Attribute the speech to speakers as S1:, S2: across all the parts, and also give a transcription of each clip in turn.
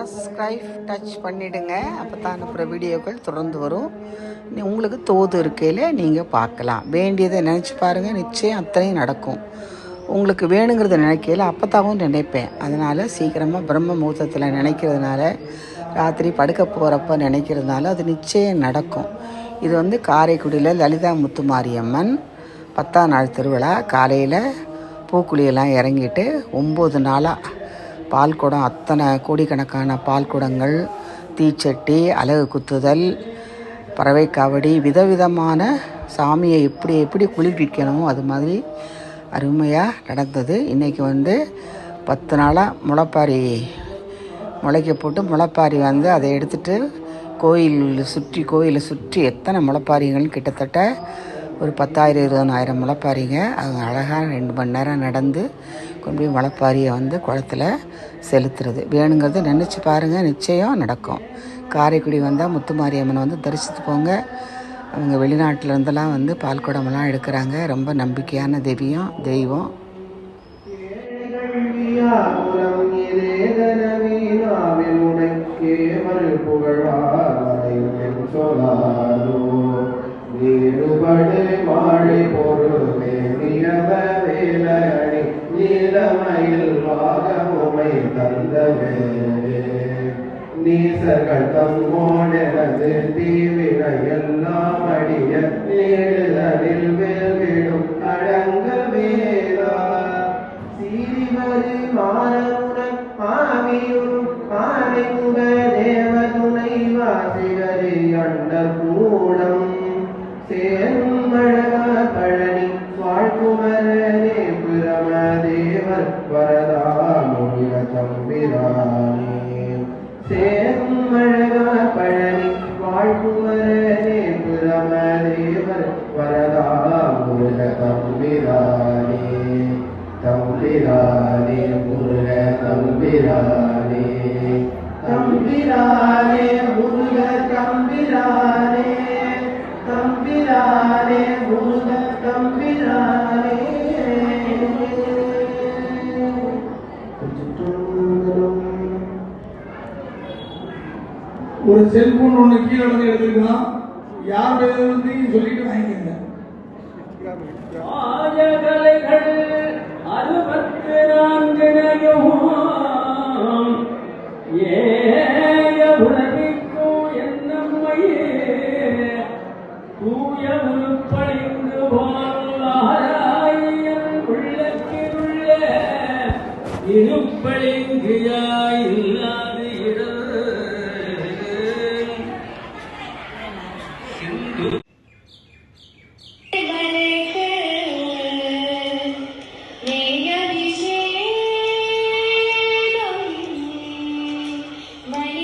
S1: Subscribe touch பண்ணிவிடுங்க. அப்போ தான் அனுப்புகிற வீடியோக்கள் தொடர்ந்து வரும். உங்களுக்கு தோது இருக்கையில் நீங்கள் பார்க்கலாம். வேண்டியதை நினச்சி பாருங்கள், நிச்சயம் அத்தனையும் நடக்கும். உங்களுக்கு வேணுங்கிறத நினைக்கையில் அப்போத்தாவும் நினைப்பேன். அதனால் சீக்கிரமாக பிரம்ம முகூர்த்தத்தில் நினைக்கிறதுனால, ராத்திரி படுக்க போகிறப்ப நினைக்கிறதுனால அது நிச்சயம் நடக்கும். இது காரைக்குடியில் லலிதா முத்துமாரியம்மன் 10ஆம் நாள் திருவிழா. காலையில் பூக்குழியெல்லாம் இறங்கிட்டு 9 நாளாக பால் குடம், அத்தனை கோடிக்கணக்கான பால் குடங்கள், தீச்சட்டி, அலகு குத்துதல், பறவை காவடி, விதவிதமான சாமியை எப்படி எப்படி குளிர்விக்கணுமோ அது மாதிரி அருமையாக நடந்தது. இன்றைக்கி 10 நாளாக முளைப்பாரி முளைக்க போட்டு முளைப்பாரி அதை எடுத்துகிட்டு கோயிலை சுற்றி எத்தனை முளைப்பாரிகள், கிட்டத்தட்ட ஒரு 10,000 20,000 முளைப்பாரிங்க. அது அழகாக 2 மணி நேரம் நடந்து கொண்டு போய் முளைப்பாரியை குளத்தில் செலுத்துறது. வேணுங்கிறது நினச்சி பாருங்கள், நிச்சயம் நடக்கும். காரைக்குடி வந்தால் முத்துமாரியம்மனை தரிசித்து போங்க. அவங்க வெளிநாட்டில் இருந்தெல்லாம் பால் குடமெல்லாம் எடுக்கிறாங்க. ரொம்ப நம்பிக்கையான தெய்வம்.
S2: மாழை பொருளே நியம வேலணி நீலமயில் வாகமுமை தந்தவே நீசர்கள் தங்கோடனது தீவினை எல்லாம் அடிய நீடுதலில் வேல்விடும் அடங்க வேலா சீரிவரு மாறமுடன் ஆவியும் ஆணைமுக தேவதுணை வாசிகரி அண்ட கூடம் சேருமழகா பழனி வாழ்குமரனே பிரமதேவர் வரதாமுக தம்பிரானே சேருமழகா பழனி வாழ்குமரனே பிரமதேவர் வரதாமுக தம்பிரானே தம்பிரானே முருக தம்பிரானே தம்பிரானே முருக தம்பிரானே தம்பிரானே முருக தம்பிரானே.
S3: ஒரு செல்போன் ஒன்று கீழே எடுத்துக்கலாம். யாருடைய சொல்லிட்டு வாங்கிக்கங்க.
S4: ஆயகலைகள் 64 ஏய உலகிக்கும் என்னம்மையே தூய உருப்பழிந்து போலாராயன் உள்ளக்கிருள்ள இருப்பழிங்கியாயில்லாது இடர்
S5: my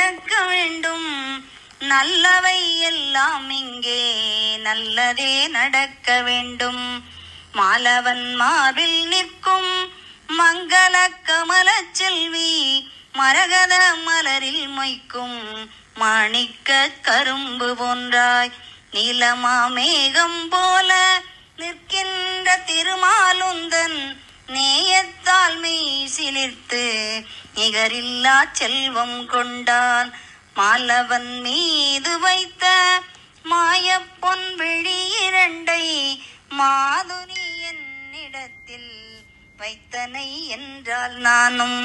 S5: நடக்க வேண்டும். நல்லவை எல்லாம் இங்கே நல்லதே நடக்க வேண்டும். மாலவன் மார்பில் நிற்கும் மங்கள கமல செல்வி, மரகத மலரில் மொய்க்கும் மாணிக்க கரும்பு போன்றாய். நீலமா மேகம் போல நிற்கின்ற திருமாலுந்தன் நேயத்தால் மெய் சிலிர்த்து நிகரில்லா செல்வம் கொண்டான். மாலவன் மீது வைத்த மாயப்பொன் விழி இரண்டை மாதுரி என்னிடத்தில் வைத்தனை என்றால் நானும்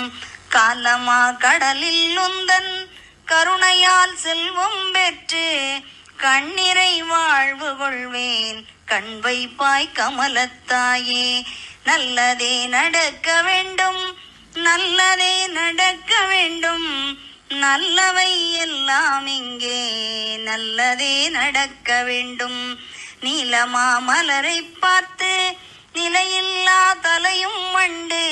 S5: காலமா கடலில் உந்தன் கருணையால் செல்வம் பெற்று கண்ணிறை வாழ்வு கொள்வேன். கண் வைப்பாய் கமலத்தாயே. நல்லதே நடக்க வேண்டும், நல்லதே நடக்க வேண்டும். நல்லவை எல்லாம் இங்கே நல்லதே நடக்க வேண்டும். நீலமா மலரை பார்த்து நிலையில்லா தலையும் வண்டு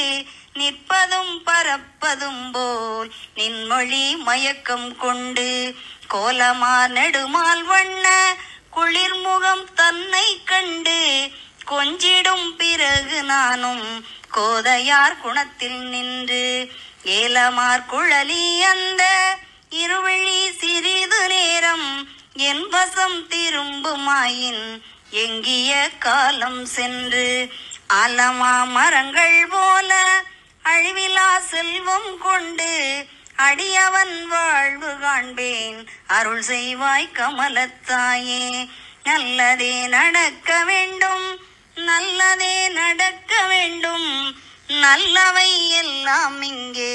S5: நிற்பதும் பறப்பதும் போல் நின்மொழி மயக்கம் கொண்டு கோலமா நெடுமால் வண்ண குளிர்முகம் தன்னை கண்டு கொஞ்சிடும் பிறகு நானும் கோதையார் குணத்தில் நின்று ஏலமார் குழலி அந்த இருவிழி சிறிது நேரம் என் வசம் திரும்புமாயின் எங்கிய காலம் சென்று ஆலமா மரங்கள் போல அழிவிலா செல்வம் கொண்டு அடியவன் வாழ்வு காண்பேன். அருள் செய்வாய் கமலத்தாயே. நல்லதே நடக்க வேண்டும், நல்லதே நடக்க வேண்டும். நல்லவை எல்லாம் இங்கே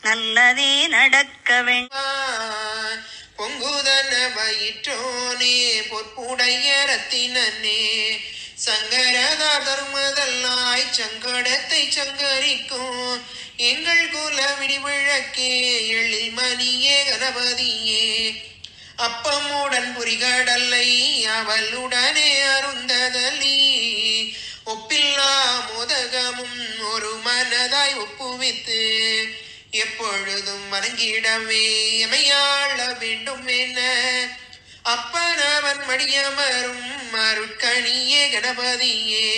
S5: நல்லதே நடக்க வேண்டும்.
S6: பொங்குதன வயிற்றோனே பொற்புடைய ரத்தினனே, சங்கரதார் தர்மதல்லாய் சங்கடத்தை சங்கரிக்கும் எங்கள் குல விடிவிழக்கே எழில் மணியே கணபதியே. அப்பமுடன் புரிகடல்லை அவளுடனே அருந்ததலி, ஒப்பில்லா மோதகமும் ஒரு மனதாய் ஒப்புவித்து எப்பொழுதும் வணங்கிடவே எமையாள வேண்டும் என அப்பனவன் மடியமரும் அருட்கணியே கணபதியே.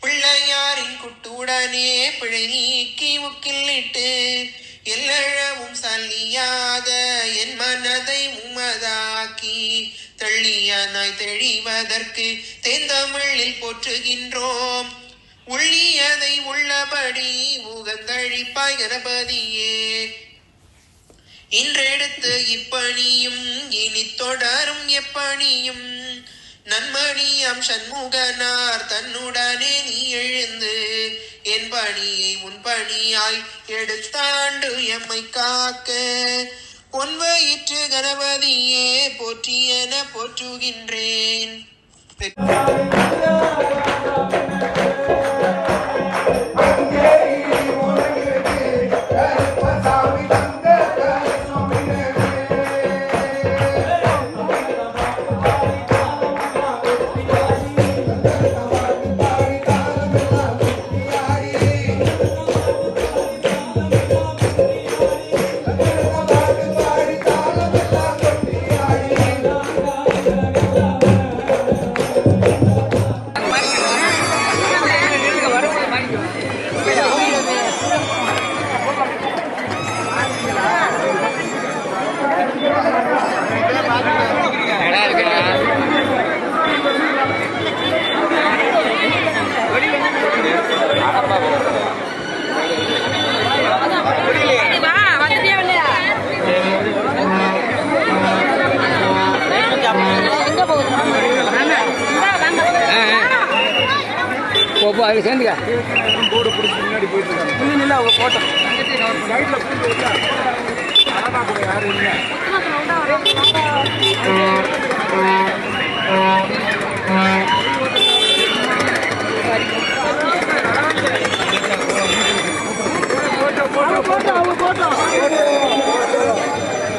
S6: பிள்ளையாரின் குட்டுடனே பிழை நீக்கி முக்கில்லிட்டு எல்லழவும் சல்லியாக என் மனதை உமதாக்கி தெள்ளியனாய் தெளிவதற்கு தேந்தமிழில் போற்றுகின்றோம். உள்ளியதை உள்ளபடி உகந்தழிப்பாய் கணபதியே. இன்றெடுத்து இப்பணியும் இனி தொடரும் எப்பணியும் நன்மணியாம் சண்முகனார் தன்னுடனே நீ எழுந்து என் பணியை உன் பணியாய் எடுத்தாண்டு எம்மை காக்க பொன்வயிற்று கணபதியே போற்றி என போற்றுகின்றேன்.
S4: அதில் சேர்ந்துக்க போர்டு பிடிச்சி முன்னாடி போயிட்டு இருக்காங்க. இல்லை அவங்க போட்டோம் சைடில் கூட்டு வச்சா அழகா கூட யாரும் இல்லை.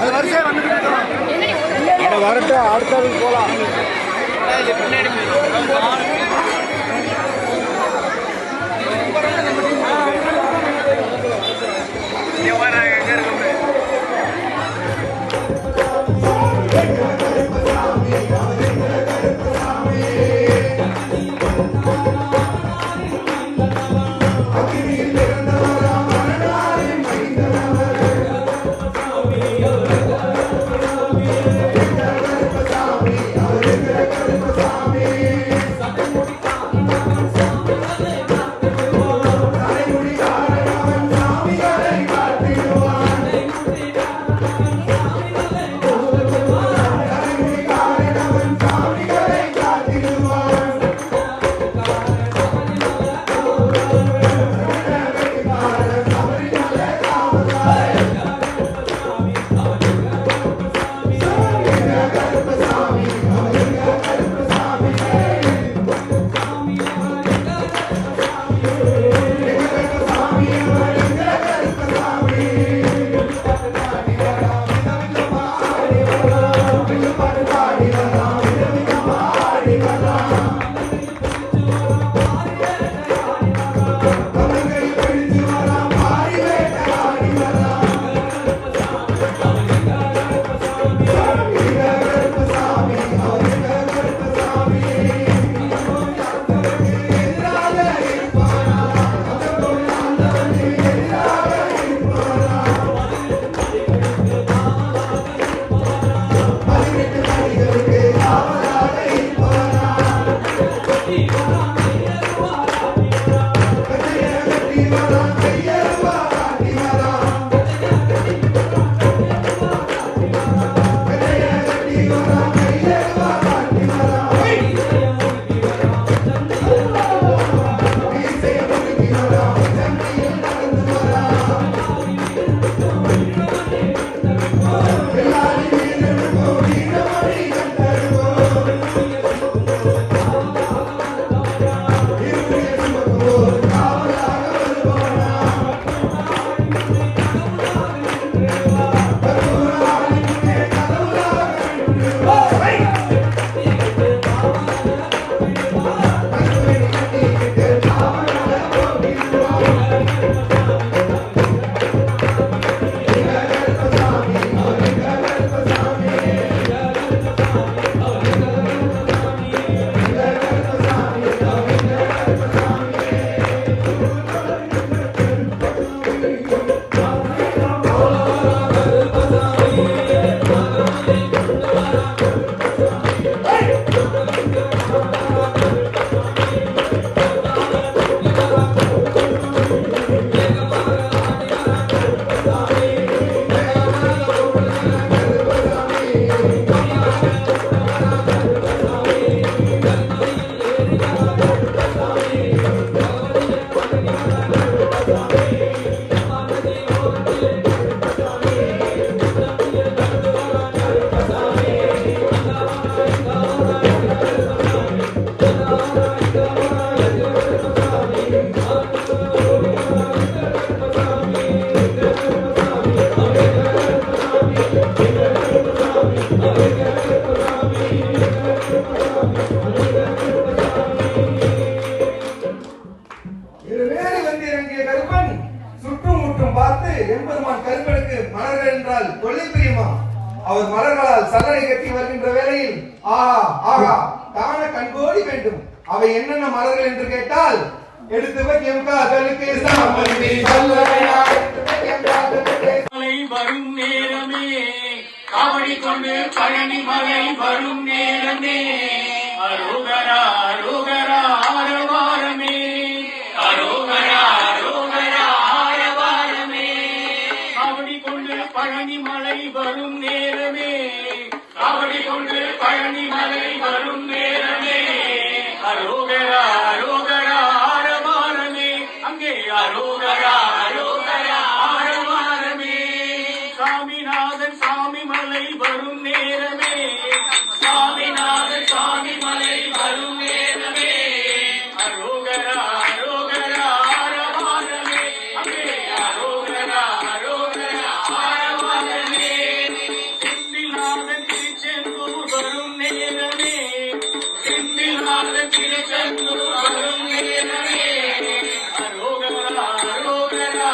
S4: அது வரிசையாக வந்துட்டு வரட்டும், அடுத்தது போகலாம். பின்னாடி
S7: எம்பெருமான் கருப்பனுக்கு மலர்கள் என்றால் கொள்ளை பிரியமா. அவர் மலர்களால் சல்லடை கட்டி வருகின்ற வேளையில் ஆஹா ஆகா காண கண்கோடி வேண்டும். அவை என்னென்ன மலர்கள் என்று கேட்டால் எடுத்து வைக்கும் காதலுக்கு சாமந்தி சல்லடையா
S4: மலை வரும் நேரமே காவடி கொண்டு பழனி மலை வரும் நேரமே அரோகரா அரோகரா ஆரவாரமே அரோகரா அரோகரா ஆரவாரமே காவடி கொண்டு பழனி மலை வரும் நேரமே காவடி கொண்டு பழனி மலை வரும் நேரமே அரோகரா அரோகரா ஆரவாரமே அங்கே அரோகரா அரோகரா ஆரவாரமே சாமிநாதன் சாமி மலை வரும் நேரமே சாமிநாதன் சாமி மலை வரும் நேரமே அரோகரா அரோகரா ஆரவாரமே அங்கே அரோகரா அரோகரா ஆரவாரமே செந்தில்நாதன் திருச்செந்தூர் வரும் நேரமே செந்தில்நாதன் திருச்செந்தூர் வரும் நேரமே அரோகரா அரோகரா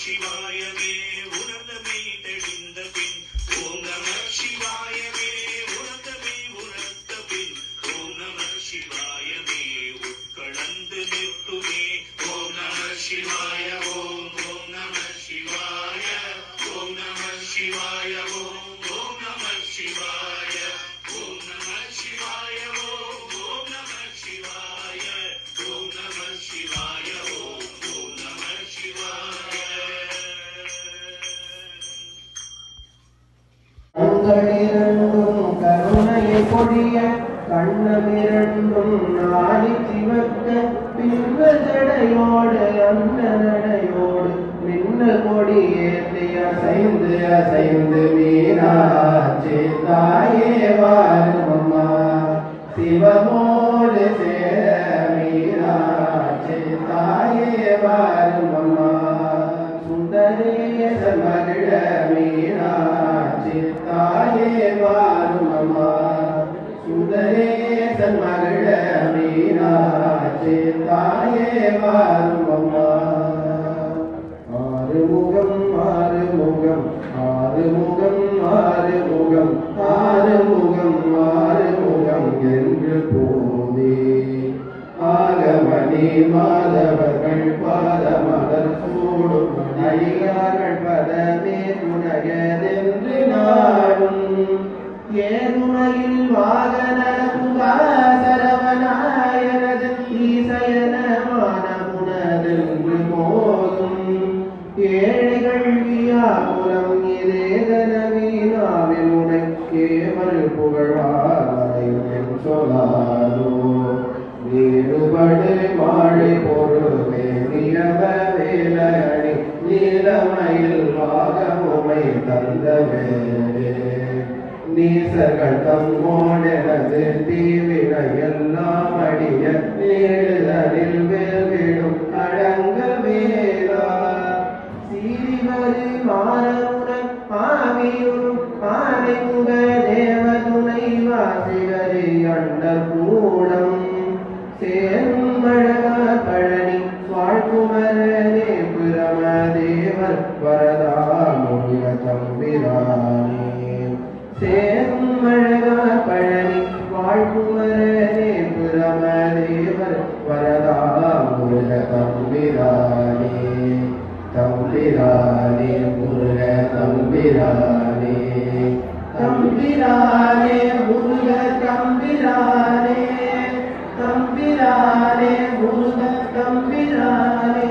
S8: சிவாயமே உணர்ந்தமே தெளிந்த பின் ஓம் நம சிவாயமே உணர்ந்தமே உணர்ந்த பின் ஓம் நம சிவாயமே உட்கலந்து நிற்குமே ஓம் நம சிவாய ஓம் ஓம் நம சிவாய ஓம் நம சிவாய ஓம் ஓம் நம சிவாய ஓம் நம சிவாய ஓம் ஓம் நம சிவாய ஓம் நம சிவாய ஓம் ஓம் நம சிவாய.
S2: கண்களிரண்டும் கருணையை பொழிய கண்ணமிரண்டும் நாடி சிவக்க பின்ப ஜடையோடு அந்த நடையோடு மின்னல் கொடி ஏற்றி அசைந்து அசைந்து மீனாட்சி தாயே வாருமம்மா சிவமோடு சேர மீனாட்சி தாயே வாருமம்மா சுந்தரேச மகிழ மீனாட்சி தாயே வாருமம்மா சுந்தரேசன் மகிழ மீனாட்சி தாயே வாருமம்மா ஆறுமுகம் ஆறுமுகம் ஆறுமுகம் ஆறுமுகம் ஆறுமுகம் ஆறுமுகம் என்று போதே ஆகமணி மாதவர்கள் பாதமலர் சூடும் அடியார்கள் பதமே துணையதென்று நாடும் ஏதுமையில் வாகன சரவணாயனது ஈசயனமான புனதென்று போதும் ஏழைகள் வியாபுரம் இதேதனவீனாவில் உனை கேவல் புகழ்வாரையும் சொல்லாதோ நீருபடு மாழை பொருளே நியம வேலணி நீலமயில் வாகமுமை தந்த வேலே நீசர்கள் தம்மோடெனது தீவினை எல்லாம் அடிய நீடுதலில் வேல்விடும் அடங்க வேலா சீரிவரி மாறவுடன் ஆவியும் ஆனைமுக தேவதுணை வாசிகரி அண்டர் கூடம் சேரும் அழகா பழனி வாழ்குமரனே பிரமதேவர் வரதாமுக தம்பிரானே சேரும் அழகா பழனி வாழ்குமரனே பிரமதேவர் வரதாமுக தம்பிரானே தம்பிரானே முருக தம்பிரானே தம்பிரானே முருக தம்பிரானே தம்பிரானே முருக தம்பிரானே.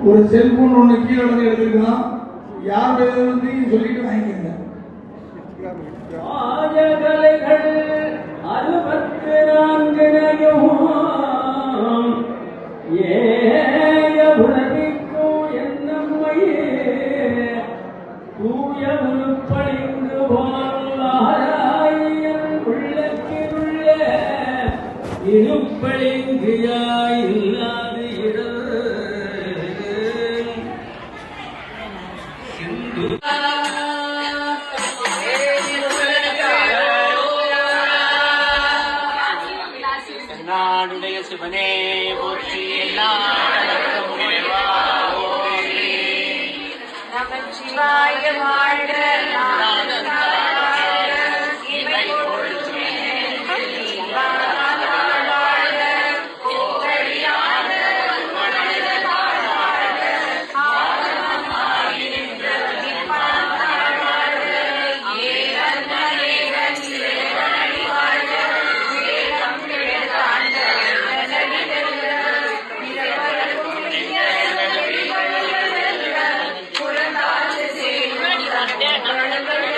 S3: ஒரு செல்போன் ஒண்ணு கீழே வந்து எடுத்துக்கலாம். யார் பேருந்து சொல்லிட்டு வாங்கிக்கங்க.
S4: ராஜகலைகள் 64 ஏய உலகிற்கும் என்னம்மையே தூய உருப்பழிந்து வாழ்வாராயன் உள்ளத்திலுள்ள இருப்பழிங்கியாய் இல்லாது இடர் நாடுடைய சிவனே போற்றி
S5: நமச்சிவாய வாழ்க
S8: Yeah.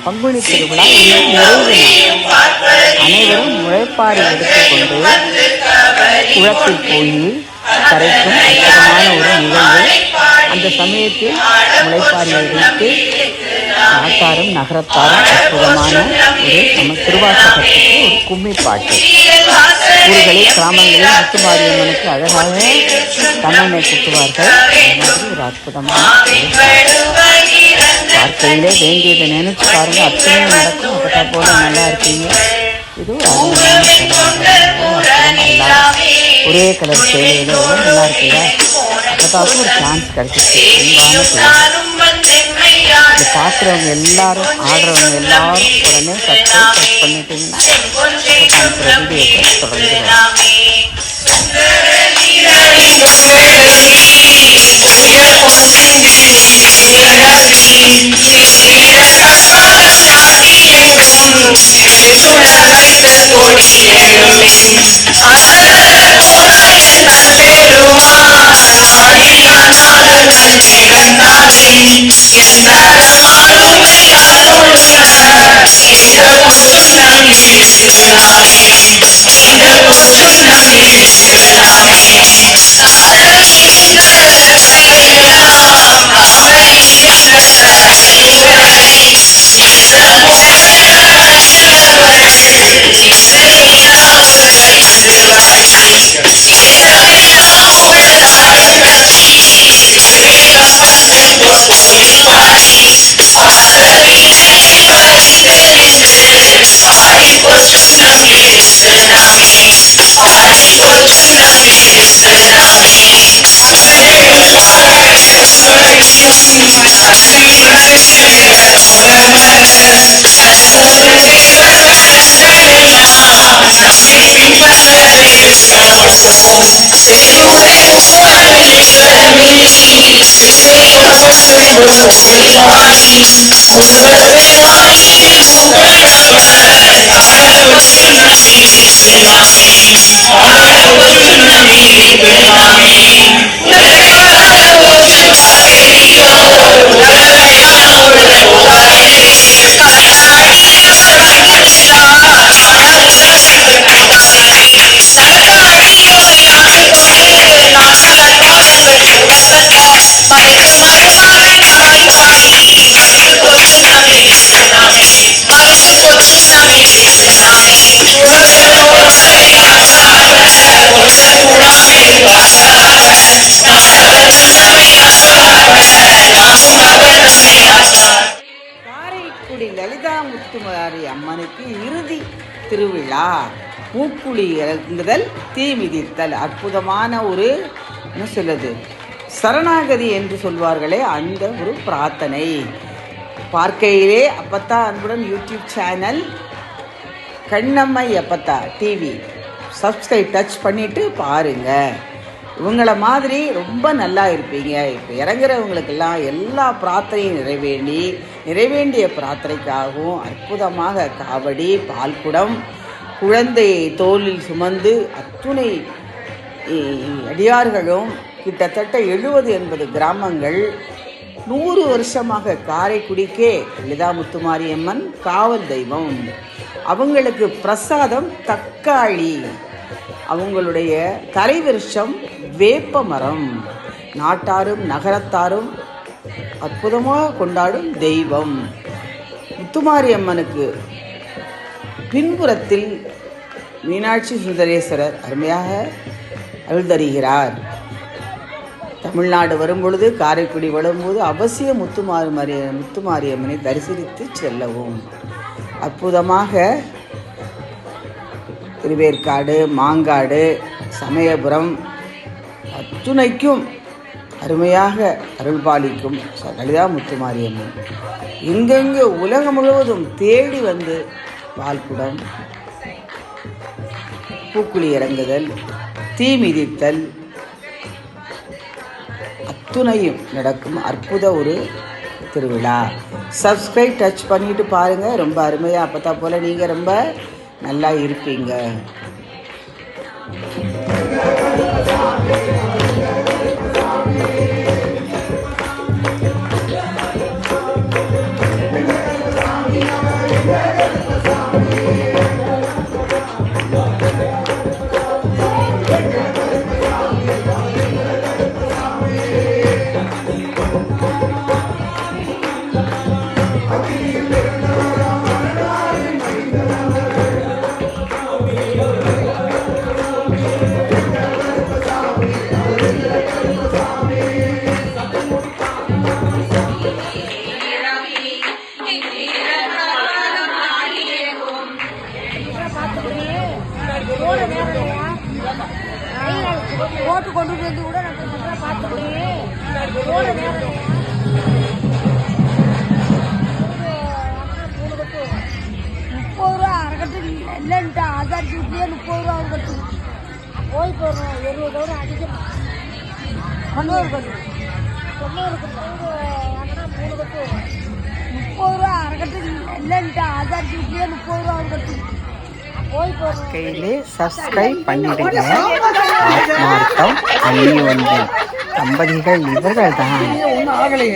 S1: பங்குனி திருவிழா நிறைவு நாள். அனைவரும் முளைப்பாரி எடுத்துக்கொண்டு குளத்தில் போய் கரைக்கும் அற்புதமான ஒரு நிகழ்வு. அந்த சமயத்தில் முளைப்பாரியை வைத்து நாட்டாரும் நகரத்தாரும் அற்புதமான ஒரு நம்ம திருவாசகத்துக்கு ஒரு கும்மி பாட்டு. ஊர்களில் கிராமங்களில் முத்துமாரியம்மனுக்கு அழகாக கண்ணனை குத்துவார்கள். அது மாதிரி ஒரு அற்புதமான பார்க்கையிலே வேண்டியதை நினைச்சு பாருங்க, அத்தனையும் நடக்கும். அப்பட்டா போல நல்லா இருப்பீங்க. இது ஒரு ஒரே கலர் சேலையில நல்லா இருக்குல்ல. அப்பதாக்கும் ஒரு சான்ஸ் கிடைச்சிச்சு. இது பார்க்குறவங்க எல்லாரும் ஆடுறவங்க எல்லாரும் உடனே சப்ஸ்கிரைப் பண்ணிட்டீங்கன்னா வீடியோ தொடர்ந்து காரைக்குடி லலிதா முத்துமாரி அம்மனுக்கு இறுதி திருவிழா. மூக்குழி இறங்குதல், தீ மிதித்தல். அற்புதமான ஒரு என்ன சொல்லுது சரணாகதி என்று சொல்வார்களே, அந்த ஒரு பிரார்த்தனை. பார்க்கையிலே அப்பத்தா அன்புடன் யூடியூப் சேனல் கண்ணம்மை அப்பத்தா டிவி சப்ஸ்கிரைப் டச் பண்ணிவிட்டு பாருங்கள். இவங்கள மாதிரி ரொம்ப நல்லா இருப்பீங்க. இப்போ இறங்குறவங்களுக்கெல்லாம் எல்லா பிரார்த்தனையும் நிறைவேண்டிய பிரார்த்தனைக்காகவும் அற்புதமாக காவடி, பால்குடம், குழந்தையை தோளில் சுமந்து அத்துணை அடியார்களும் கிட்டத்தட்ட 70-80 கிராமங்கள் 100 வருஷமாக காரைக்குடிக்கே லலிதா முத்துமாரியம்மன் காவல் தெய்வம். அவங்களுக்கு பிரசாதம் தக்காளி, அவங்களுடைய தலைவிருஷம் வேப்ப மரம். நாட்டாரும் நகரத்தாரும் அற்புதமாக கொண்டாடும் தெய்வம். முத்துமாரியம்மனுக்கு பின்புறத்தில் மீனாட்சி சுந்தரேஸ்வரர் அருமையாக அருள் தருகிறார். தமிழ்நாடு வரும்பொழுது, காரைக்குடி வரும்போது அவசியம் முத்துமாரியம்மனை தரிசித்து செல்லவும். அற்புதமாக திருவேற்காடு, மாங்காடு, சமயபுரம் அத்துணைக்கும் அருமையாக அருள்பாலிக்கும் லலிதா முத்துமாரியம்மன் எங்கெங்கே உலகம் முழுவதும் தேடி வந்து பால்குடம், பூக்குழி இறங்குதல், தீ மிதித்தல் அத்துணையும் நடக்கும் அற்புத ஒரு திருவிழா. சப்ஸ்கிரைப் டச் பண்ணிட்டு பாருங்கள். ரொம்ப அருமையாக அப்பத்தா போல் நீங்கள் ரொம்ப நல்லா இருப்பீங்க.
S9: போட்டு கொண்டு வந்து கூட நம்ம பார்த்துக்கிட்டேன். 30 ரூபா அரைக்கட்டு இல்லைன்ட்டு ஆதார் டியூட்டியே 30 ரூபா அவங்க கட்டு போய் போடுறோம். 20 ரூபா அடிக்கணும். 90 கட்டு 90 கட்டு 3 கட்டு 30 ரூபா அரைக்கட்டு இல்லைன்ட்டு ஆதார் டியூட்டியே 30 ரூபா அவங்க கட்டு போய் போடுறோம்.
S1: கையிலே சப்ஸ்கிரைப் பண்ணிடுங்க. ஆத்மார்த்தம் அந்நியோன்யம் தம்பதிகள் இவர்கள் தான்.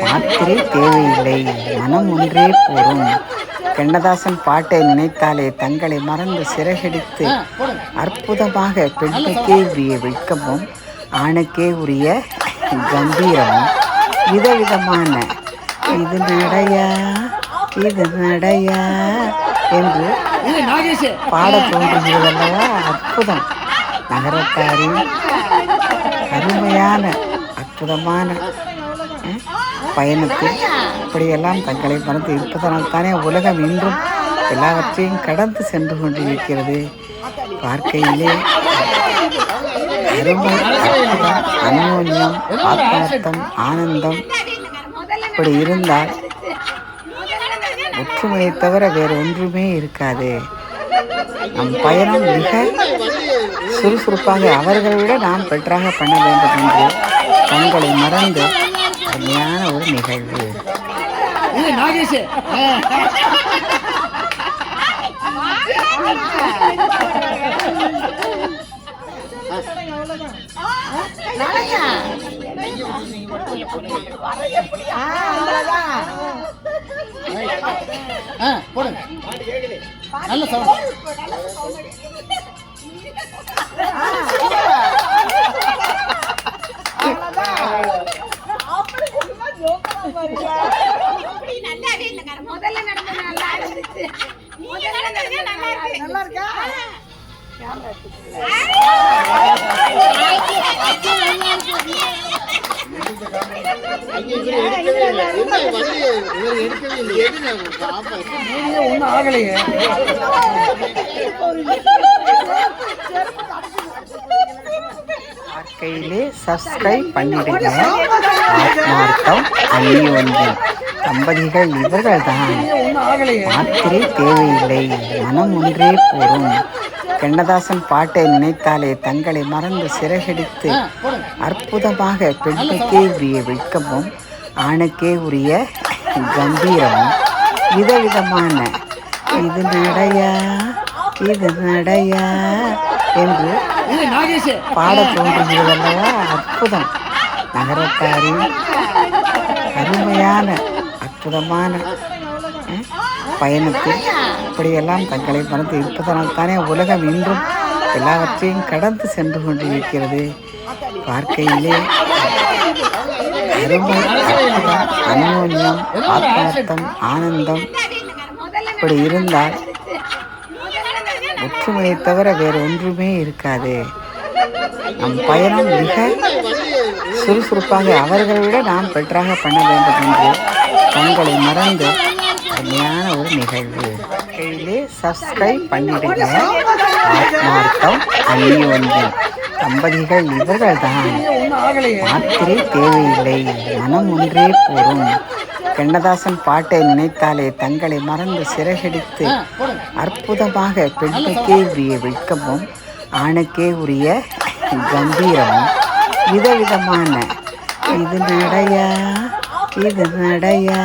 S1: மாத்திரை தேவையில்லை, மனம் ஒன்றே போதும். கண்ணதாசன் பாட்டை நினைத்தாலே தங்களை மறந்து சிறகடித்து அற்புதமாக பெண்ணுக்கே உரிய வெட்கமும் ஆணுக்கே உரிய கம்பீரமும் விதவிதமான இது நடையா இது நடையா என்று பாட தோன்றுகிறதல்லவா? அற்புதம். நகரத்தாரின் அருமையான அற்புதமான பயணத்தில் இப்படியெல்லாம் தங்களை மறந்து இருப்பதனால் தானே உலகம் இன்றும் எல்லாவற்றையும் கடந்து சென்று கொண்டிருக்கிறது. பார்க்கையிலே அருமை, அற்புதம், அந்யோன்யம், ஆத்மார்த்தம், ஆனந்தம் இப்படி இருந்தால் ஒற்றுமையை தவிர வேறு ஒன்றுமே இருக்காது. நம் பயணம் மிக சுறுசுறுப்பாக அவர்களை விட நாம் பெற்றாக பண்ண வேண்டும் என்று தங்களை மறந்து அருமையான ஒரு நிகழ்வு.
S4: நல்ல சவுண்ட்.
S9: நல்லா இருக்கா?
S4: ஒன்றும் ஆகலையே.
S1: கையிலே சப்ஸ்கிரைப் பண்ணிடுங்க. ஆத்மார்த்தம் அந்நியோன்யம் தம்பதிகள் இவர்கள் தான். மாத்திரை தேவையில்லை, மனம் ஒன்றே போதும். கண்ணதாசன் பாட்டை நினைத்தாலே தங்களை மறந்து சிறகடித்து அற்புதமாக பெண்ணுக்கே உரிய வெட்கமும் ஆணுக்கே உரிய கம்பீரமும் விதவிதமான இது நடையா இது நடையா என்று பாட தோன்றுகிறதல்லவா? அற்புதம். நகரத்தாரின் அருமையான அற்புதமான பயணத்தில் இப்படியெல்லாம் தங்களை மறந்து இருப்பதனால் தானே உலகம் இன்றும் எல்லாவற்றையும் கடந்து சென்று கொண்டிருக்கிறது. பார்க்கையிலே அருமை, அற்புதம், அந்யோன்யம், ஆத்மார்த்தம், ஆனந்தம் இப்படி இருந்தால் ஒற்றுமையை தவிர வேறு ஒன்றுமே இருக்காது. நம் பயணம் மிக சுறுசுறுப்பாக அவர்களை விட நாம் பெற்றாக பண்ண வேண்டும் என்று தங்களை மறந்து அருமையான ஒரு நிகழ்வு. கையிலே சப்ஸ்கிரைப் பண்ணிடுங்க. ஆத்மார்த்தம் அந்நியோன்யம் தம்பதிகள் இவர்கள் தான். மாத்திரை தேவையில்லை, மனம் ஒன்றே போதும். கண்ணதாசன் பாட்டை நினைத்தாலே தங்களை மறந்து சிறகடித்து அற்புதமாக பெண்ணுக்கே உரிய வெட்கமும் ஆணுக்கே உரிய கம்பீரமும் விதவிதமான இது நடையா இது நடையா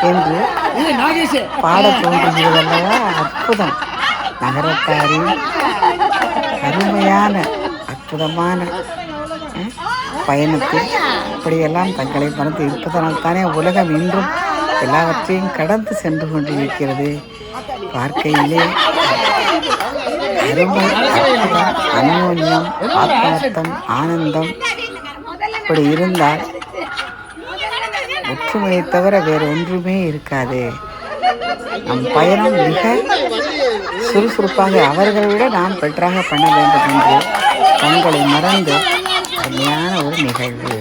S1: என்று பாட தோன்றுகிறதல்லவா? அற்புதம். நகரத்தாரின் அருமையான அற்புதமான பயணத்தில் இப்படியெல்லாம் தங்களை மறந்து இருப்பதனால் தானே உலகம் இன்றும் எல்லாவற்றையும் கடந்து சென்று கொண்டிருக்கிறது. பார்க்கையிலே அருமை, அற்புதம், அந்யோன்யம், ஆத்மார்த்தம், ஆனந்தம் இப்படி இருந்தால் ஒற்றுமையை தவிர வேறு ஒன்றுமே இருக்காது. நம் பயணம் மிக சுறுசுறுப்பாக அவர்களை விட நாம் பெற்றாக பண்ண வேண்டும் என்று தங்களை மறந்து அருமையான ஒரு நிகழ்வு.